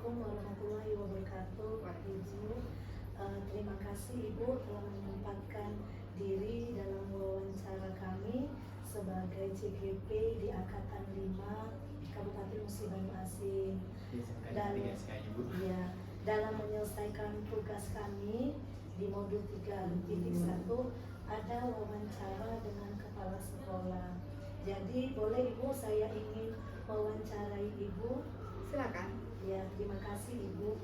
Assalamualaikum warahmatullahi wabarakatuh. Ibu, terima kasih Ibu telah menyempatkan diri dalam wawancara kami sebagai CGP di Angkatan 5 Kabupaten Musi Banyu dan ya, dalam menyelesaikan tugas kami di modul 3.1 ada wawancara dengan kepala sekolah. Jadi boleh Ibu, saya ingin mewawancarai Ibu. Silakan. Ya, terima kasih Ibu.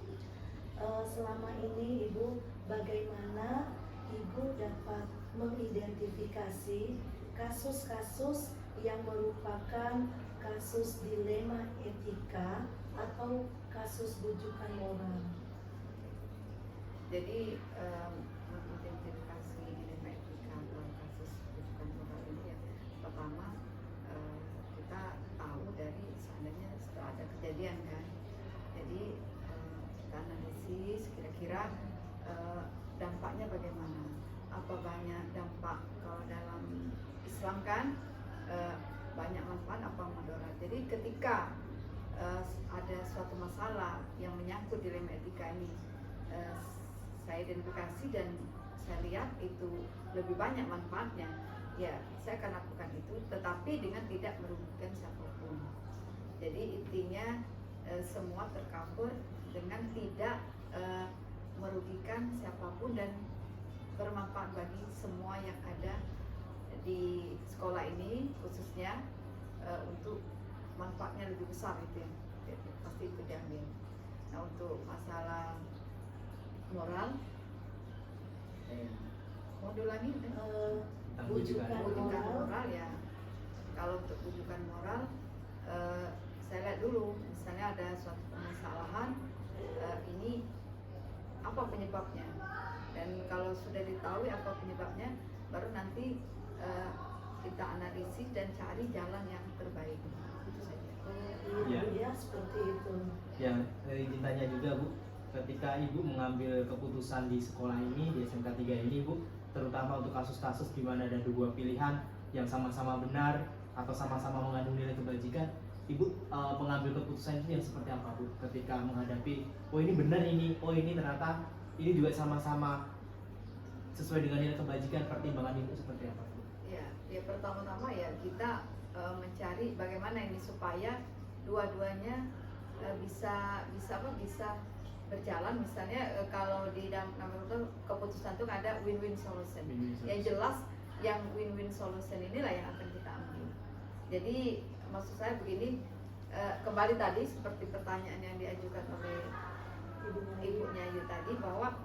Selama ini Ibu, bagaimana Ibu dapat mengidentifikasi kasus-kasus yang merupakan kasus dilema etika atau kasus bujukan moral? Jadi mengidentifikasi dilema etika atau kasus bujukan moral ini ya, pertama kita tahu dari seandainya setelah ada kejadian kan, jadi kita analisis kira-kira dampaknya bagaimana, apa banyak dampak. Kalau dalam Islam kan banyak manfaat apa mudarat. Jadi ketika ada suatu masalah yang menyangkut dilema etika ini, saya identifikasi dan saya lihat itu lebih banyak manfaatnya, ya saya akan lakukan itu, tetapi dengan tidak merugikan siapapun. Jadi intinya semua tercover dengan tidak merugikan siapapun dan bermanfaat bagi semua yang ada di sekolah ini, khususnya untuk manfaatnya lebih besar itu ya, pasti itu diambil. Nah, untuk masalah moral, modul lagi Bujukan moral ya. Kalau untuk bujukan moral, saya lihat dulu, misalnya ada suatu permasalahan, ini apa penyebabnya, dan kalau sudah diketahui apa penyebabnya, baru nanti kita analisis dan cari jalan yang terbaik. Itu saja. Ya, seperti itu. Yang izin tanya juga Bu, ketika Ibu mengambil keputusan di sekolah ini, di SMK 3 ini Bu, terutama untuk kasus-kasus di mana ada dua pilihan yang sama-sama benar atau sama-sama mengandung nilai kebajikan, Ibu mengambil keputusan itu yang seperti apa Bu? Ketika menghadapi, oh ini benar ini, oh ini ternyata ini juga sama-sama sesuai dengan nilai kebajikan, pertimbangan Ibu seperti apa Bu? Ya pertama-tama ya kita mencari bagaimana ini supaya dua-duanya bisa berjalan. Misalnya kalau di dalam keputusan itu ada win-win solution. Yang jelas yang win-win solution inilah yang akan kita ambil. Jadi maksud saya begini, kembali tadi seperti pertanyaan yang diajukan oleh Ibunya Ayu tadi, bahwa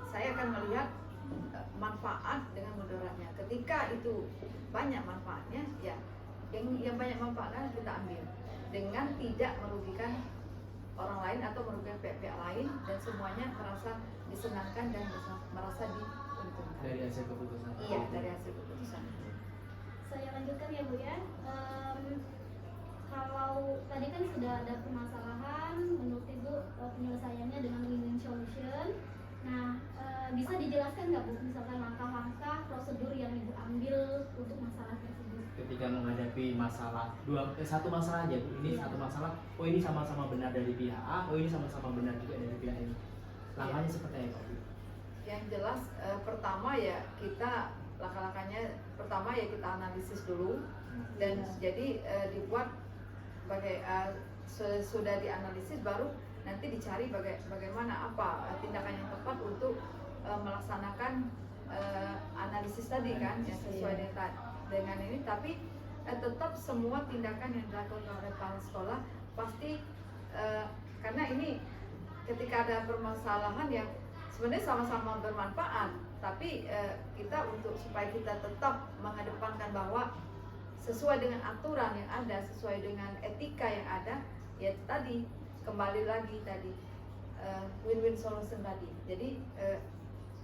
saya akan melihat manfaat dengan mudaratnya. Ketika itu banyak manfaatnya, ya yang banyak manfaatnya kita ambil dengan tidak merugikan orang lain atau merugikan pihak-pihak lain, dan semuanya merasa disenangkan dan merasa diuntungkan Dari hasil keputusan. Iya, dari hasil keputusan. Saya lanjutkan ya Bu ya. Kalau tadi kan sudah ada permasalahan, menurut Ibu penyelesaiannya dengan win-win solution. Nah, bisa dijelaskan nggak Bu, misalkan langkah-langkah prosedur yang Ibu ambil untuk masalah tersebut? Ketika menghadapi masalah, satu masalah aja Bu, ini satu masalah, oh ini sama-sama benar dari pihak A, oh ini sama-sama benar juga dari pihak ini. Langkahnya seperti apa Bu? Yang jelas pertama ya kita langkah-langkahnya, pertama ya kita analisis dulu, dan jadi dibuat sudah dianalisis, baru nanti dicari bagaimana apa tindakan yang tepat untuk melaksanakan analisis tadi kan, yang sesuai dengan ini. Tapi tetap semua tindakan yang dilakukan oleh kepala sekolah pasti karena ini ketika ada permasalahan yang sebenarnya sama-sama bermanfaat, tapi kita untuk supaya kita tetap mengedepankan bahwa sesuai dengan aturan yang ada, sesuai dengan etika yang ada, ya tadi kembali lagi tadi win-win solution tadi. Jadi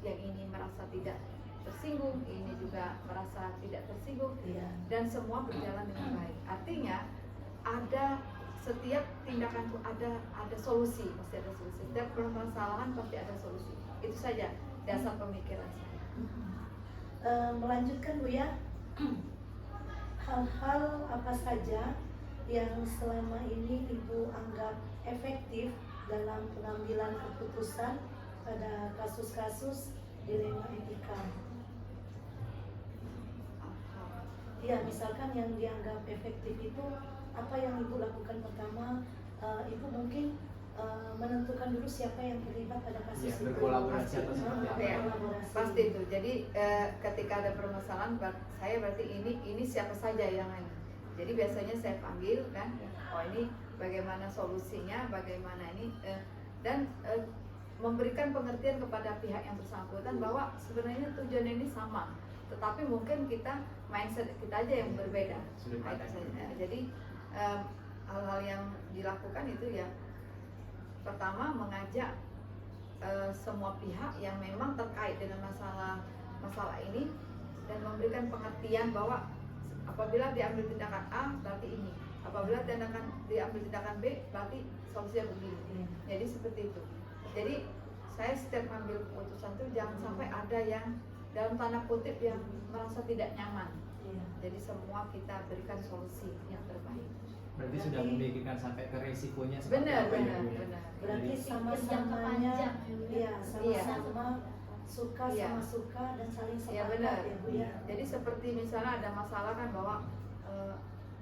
yang ini merasa tidak tersinggung, ini juga merasa tidak tersinggung, dan semua berjalan dengan baik. Artinya ada setiap tindakan itu ada solusi, pasti ada solusi. Setiap permasalahan pasti ada solusi. Itu saja dasar pemikiran saya. Melanjutkan Bu ya, hal-hal apa saja yang selama ini Ibu anggap efektif dalam pengambilan keputusan pada kasus-kasus dilema etika. Ya, misalkan yang dianggap efektif itu apa yang Ibu lakukan pertama? Ibu mungkin menentukan dulu siapa yang terlibat pada kasus Ya, itu. berkolaborasi atau seperti apa? Ya, Berkolaborasi. pasti itu. Jadi ketika ada permasalahan, saya berarti ini siapa saja yang ini. Jadi biasanya saya panggil kan, oh ini bagaimana solusinya, bagaimana ini dan memberikan pengertian kepada pihak yang bersangkutan bahwa sebenarnya tujuan ini sama, tetapi mungkin kita mindset kita aja yang berbeda. Sudut Nah, itu pandang saja. berbeda. Jadi hal-hal yang dilakukan itu ya pertama mengajak semua pihak yang memang terkait dengan masalah ini dan memberikan pengertian bahwa apabila diambil tindakan A berarti ini, apabila diambil tindakan B berarti solusinya begini. Jadi seperti itu. Jadi saya setiap ambil keputusan itu jangan sampai ada yang dalam tanda kutip yang merasa tidak nyaman. Jadi semua kita berikan solusi yang terbaik. Berarti sudah memikirkan sampai ke resikonya seperti Benar, apa ya, benar, Bu, ya? benar. Berarti Jadi- sama-samanya, Iya, sama-sama suka Iya. sama suka dan saling Iya, sepakat benar. ya Bu ya. Jadi seperti misalnya ada masalah kan bahwa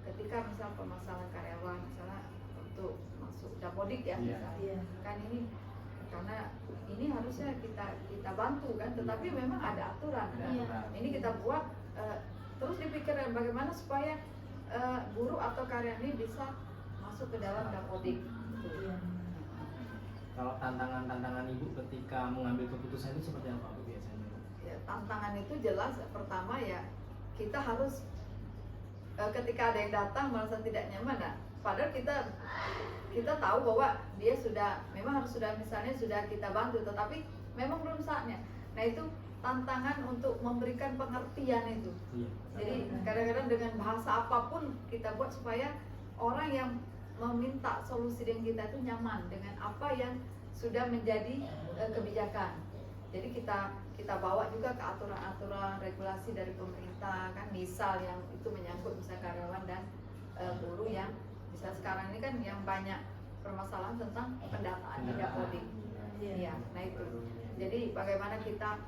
ketika misal permasalahan karyawan misalnya untuk masuk dapodik ya Iya. misalnya, Iya. kan ini karena ini harusnya kita bantu kan, tetapi memang ada aturan kan. Iya. Ini kita buat terus dipikirkan bagaimana supaya guru atau karyawan ini bisa masuk ke dalam dapodik. Iya. Kalau tantangan-tantangan Ibu ketika mengambil keputusan itu seperti apa Bu biasanya? Ya, tantangan itu jelas pertama ya kita harus ketika ada yang datang merasa tidak nyaman, nah, padahal kita tahu bahwa dia memang harus misalnya sudah kita bantu, tetapi memang belum saatnya. Nah itu tantangan untuk memberikan pengertian itu. Iya. Jadi kadang-kadang dengan bahasa apapun kita buat supaya orang yang meminta solusi dengan kita itu nyaman dengan apa yang sudah menjadi kebijakan. Jadi kita bawa juga ke aturan-aturan regulasi dari pemerintah kan, misal yang itu menyangkut misal karyawan dan guru yang misal sekarang ini kan yang banyak permasalahan tentang pendataan di dapodik. Iya. Ya, nah itu. Jadi bagaimana kita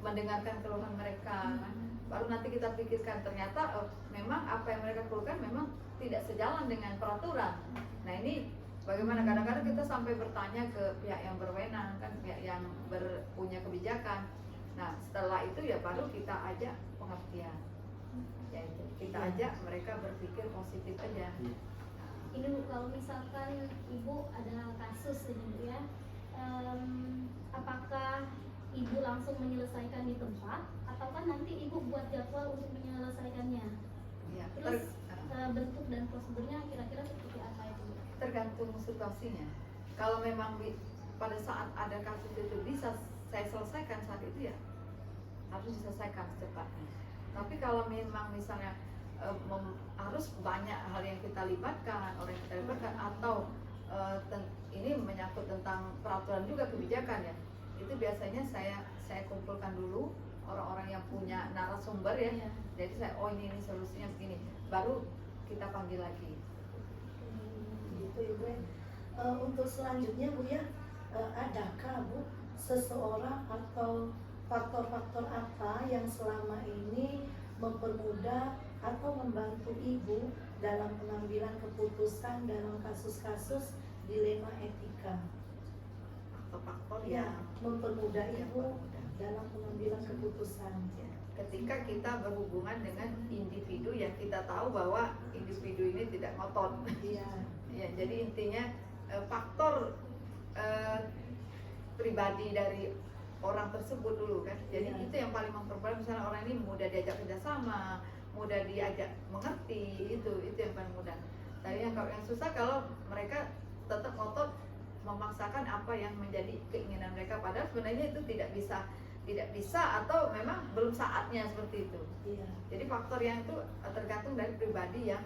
mendengarkan keluhan mereka kan? Baru nanti kita pikirkan ternyata memang apa yang mereka keluhkan memang tidak sejalan dengan peraturan. Nah ini bagaimana kadang-kadang kita sampai bertanya ke pihak yang berwenang kan, pihak yang punya kebijakan. Nah setelah itu ya baru kita ajak pengertian. Ya itu kita ajak mereka berpikir positif aja. Ini Bu, kalau misalkan Ibu ada kasus ini Bu ya, apakah Ibu langsung menyelesaikan di tempat ataukah nanti Ibu buat jadwal untuk menyelesaikannya? Ya, Terus bentuk dan prosedurnya kira-kira seperti apa itu Bu? tergantung situasinya. Kalau memang pada saat ada kasus itu bisa saya selesaikan saat itu ya harus diselesaikan secepatnya. Tapi kalau memang misalnya harus banyak hal yang kita libatkan, orang yang kita libatkan, atau ini menyangkut tentang peraturan juga kebijakan ya, itu biasanya saya kumpulkan dulu orang-orang yang punya narasumber ya. Iya. Jadi saya ini solusinya begini, baru kita panggil lagi. Gitu Ibu. Untuk selanjutnya Bu ya, adakah Bu seseorang atau faktor-faktor apa yang selama ini mempermudah atau membantu Ibu dalam pengambilan keputusan dalam kasus-kasus dilema etika? Faktor-faktor Ya, yang mempermudah yang Ibu mempermudah. dalam pengambilan keputusan. Ya, ketika kita berhubungan dengan individu yang kita tahu bahwa individu ini tidak ngotot. Iya. Ya, jadi intinya faktor pribadi dari orang tersebut dulu kan. Jadi Iya. itu yang paling mempermudah. Misalnya orang ini mudah diajak kerjasama, mudah diajak mengerti, itu yang paling mudah. Tapi yang susah kalau mereka tetap ngotot memaksakan apa yang menjadi keinginan mereka, padahal sebenarnya itu tidak bisa atau memang belum saatnya seperti itu. Iya. Jadi faktor yang itu tergantung dari pribadi yang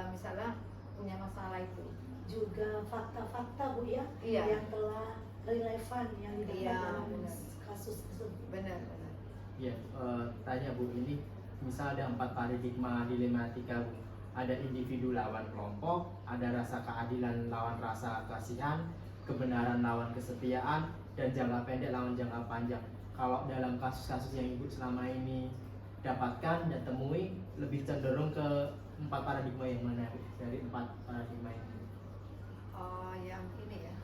misalnya punya masalah itu. Juga fakta-fakta Bu ya, Iya. yang telah relevan yang didapat Iya, dalam benar. kasus tersebut. Benar. Ya, tanya Bu, ini misal ada 4 paradigma dilematika Bu. Ada individu lawan kelompok, ada rasa keadilan lawan rasa kasihan, kebenaran lawan kesetiaan, dan jangka pendek lawan jangka panjang. Kalau dalam kasus-kasus yang Ibu selama ini dapatkan dan temui, lebih cenderung ke 4 paradigma yang mana Bu? Dari 4 paradigma ini? Oh, yang ini ya,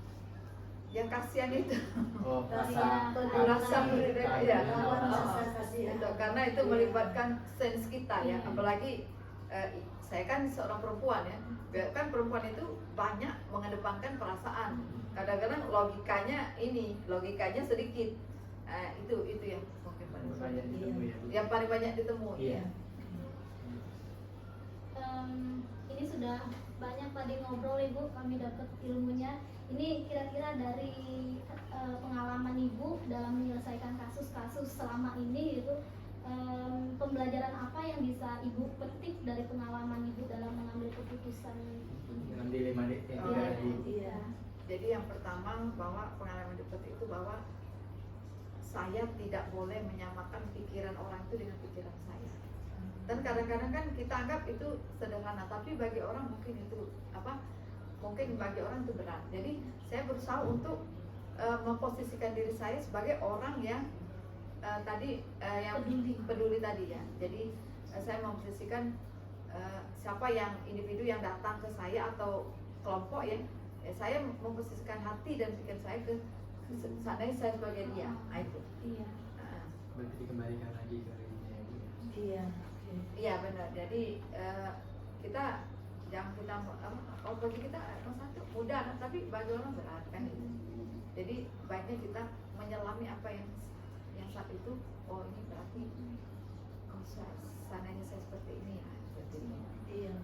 yang kasihan itu. Oh, Dari rasa rasa peduli, ya. lawan Oh, rasa kasihan. itu karena itu Iya. melibatkan sense kita ya, Iya. apalagi saya kan seorang perempuan ya, kan perempuan itu banyak mengedepankan perasaan, kadang-kadang logikanya sedikit. Itu yang mungkin paling banyak ditemu ya Bu? yang paling banyak ditemui. Iya. Ini sudah banyak tadi ngobrol Ibu, kami dapat ilmunya. Ini kira-kira dari pengalaman Ibu dalam menyelesaikan kasus-kasus selama ini itu, pembelajaran apa yang bisa Ibu petik dari pengalaman Ibu dalam mengambil keputusan ini? Dengan dilema yang Oh, kita tadi. Iya. Jadi yang pertama bahwa pengalaman seperti itu bahwa saya tidak boleh menyamakan pikiran orang itu dengan pikiran saya. Dan kadang-kadang kan kita anggap itu sederhana, tapi bagi orang mungkin itu mungkin bagi orang itu berat. Jadi saya berusaha untuk memposisikan diri saya sebagai orang yang yang peduli tadi ya. Jadi saya memposisikan siapa yang individu yang datang ke saya atau kelompok ya, saya memposisikan hati dan pikiran saya ke seandainya saya sebagai dia. Nah, itu. Iya. Berarti dikembalikan lagi ke dirinya ya Bu? Iya. Iya benar. Jadi kita jangan bagi kita satu mudah kan, tapi bagi orang berat kan. Jadi baiknya kita menyelami apa yang saat itu. Oh ini berarti sananya saya seperti ini ya, seperti ini. Iya.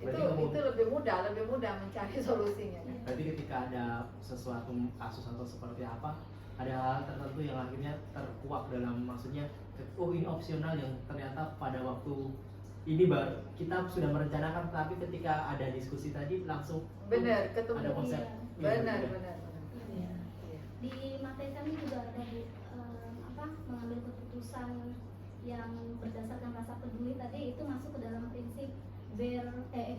Itu lebih mudah mencari solusinya. Kan? Berarti ketika ada sesuatu kasus atau seperti apa, ada hal tertentu yang akhirnya terkuak dalam, maksudnya oh ini opsional, yang ternyata pada waktu ini baru kita sudah merencanakan, tapi ketika ada diskusi tadi langsung Benar, ketemu. ada konsep. Benar. Iya. Di materi kami juga ada Bu, mengambil keputusan yang berdasarkan rasa peduli tadi itu masuk ke dalam prinsip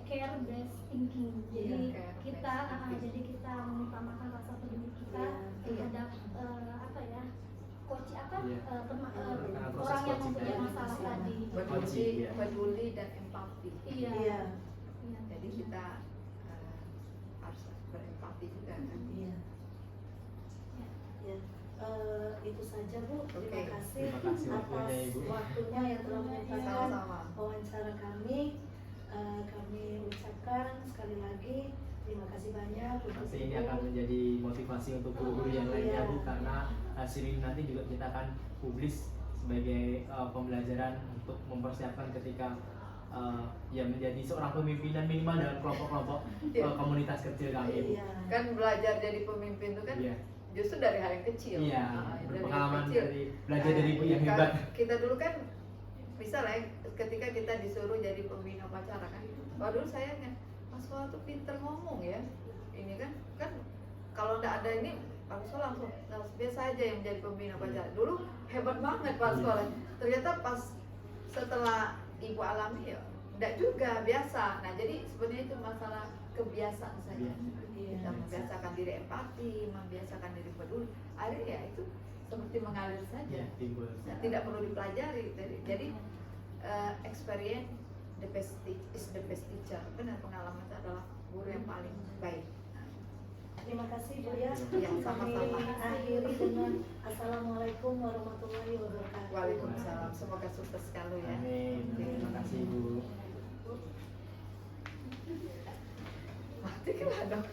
care based thinking. Jadi Iya, care kita based thinking. jadi kita mengutamakan rasa peduli kita Iya. terhadap Iya. Karena proses orang yang coaching mempunyai tadi. masalah tadi. Iya. Peduli dan empati. Iya. Iya. Iya. Jadi kita harus berempati juga kan. Iya. Ya. Itu saja Bu. Terima Oke. kasih Terima kasih atas waktunya, Ibu. waktunya yang telah menyempatkan Sama-sama. wawancara kami. Kami ucapkan sekali lagi terima kasih banyak. Pasti ini akan menjadi motivasi untuk guru-guru yang lainnya Bu, karena hasil ini nanti juga kita akan publis sebagai pembelajaran untuk mempersiapkan ketika ya menjadi seorang pemimpinan minimal dalam kelompok-kelompok komunitas kecil kami Bu. Iya. Kan belajar jadi pemimpin itu kan Iya. justru dari hal yang kecil. Iya, Dari berpengalaman kecil. dari belajar dari ibu yang Kan hebat. Kita dulu kan misalnya ketika kita disuruh jadi pembina upacara kan, dulu saya kan Mas Soal tuh pinter ngomong ya, ini kan kalau nggak ada ini Pak Soal langsung biasa aja yang menjadi pembina upacara. Dulu hebat banget Pak Soal. Ternyata pas setelah ibu alami ya enggak juga, biasa. Nah jadi sebenarnya itu masalah kebiasaan saja. Kita membiasakan diri empati, membiasakan diri peduli. Akhirnya ya itu seperti mengalir saja. Ya, timbul. Nah, tidak perlu dipelajari. Jadi experience is the best teacher. Benar, pengalaman itu adalah guru yang paling baik. Terima kasih Bu ya. Iya, sama-sama. Kami akhiri dengan Assalamualaikum warahmatullahi wabarakatuh. Waalaikumsalam. Semoga sukses selalu ya. Amin. Terima kasih Bu. Mati kan dong.